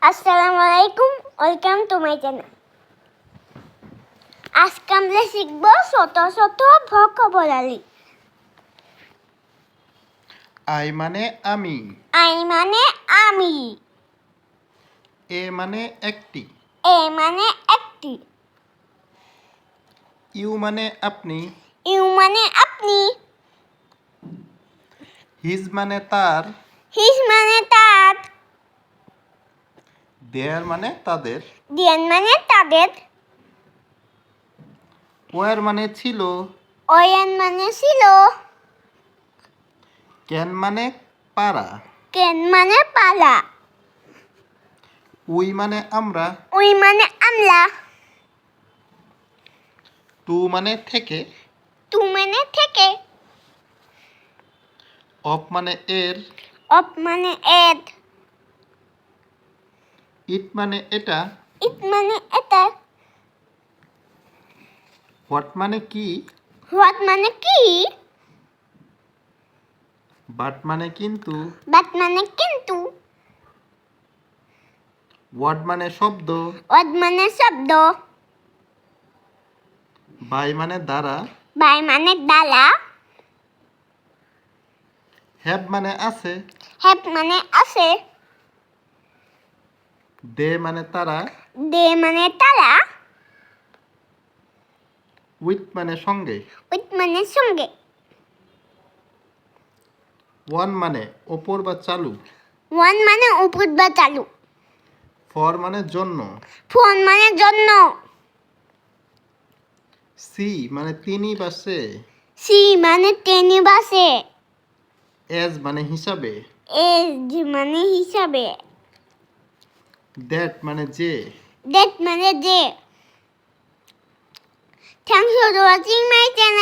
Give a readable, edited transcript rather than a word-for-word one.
আসসালামু আলাইকুম, welcome to my channel. আজকে আমরা শিখব ছোট ছোট ভোকাবুলারি। আই মানে আমি, আই মানে আমি, এ মানে একটি, এ মানে একটি, ইউ মানে আপনি, ইউ মানে আপনি, হিজ মানে তার, হিজ মানে তার, দেয়ার মানে তাদের, দেন মানে তাদের, ওয়ার মানে ছিল, ওয়েন মানে ছিল, ক্যান মানে পারা, কেন মানে পালা, উই মানে আমরা, উই মানে আমরা, টু মানে থেকে, টু মানে থেকে, অফ মানে এর, অফ মানে এড, ইট মানে এটা, ইট মানে এটা, হোয়াট মানে কি, হোয়াট মানে কি, বাট মানে কিন্তু, বাট মানে কিন্তু, ওয়ার্ড মানে শব্দ, ওয়ার্ড মানে শব্দ, বাই মানে দ্বারা, বাই মানে ডালা, হ্যাভ মানে আছে, হ্যাভ মানে আছে, দে মানে তারা, দে মানে তারা, উইথ মানে সঙ্গে, উইথ মানে সঙ্গে, ওয়ান মানে ওপর বা চালু, ওয়ান মানে উপর বা চালু, ফর মানে জন্য, ফোন মানে জন্য, সি মানে তিনি বা সে, সি মানে টেনে বাসে, এজ মানে হিসাবে, এজ মানে হিসাবে, দ্যাট মানে যে। ডেট মানে যে। Thanks for watching my channel.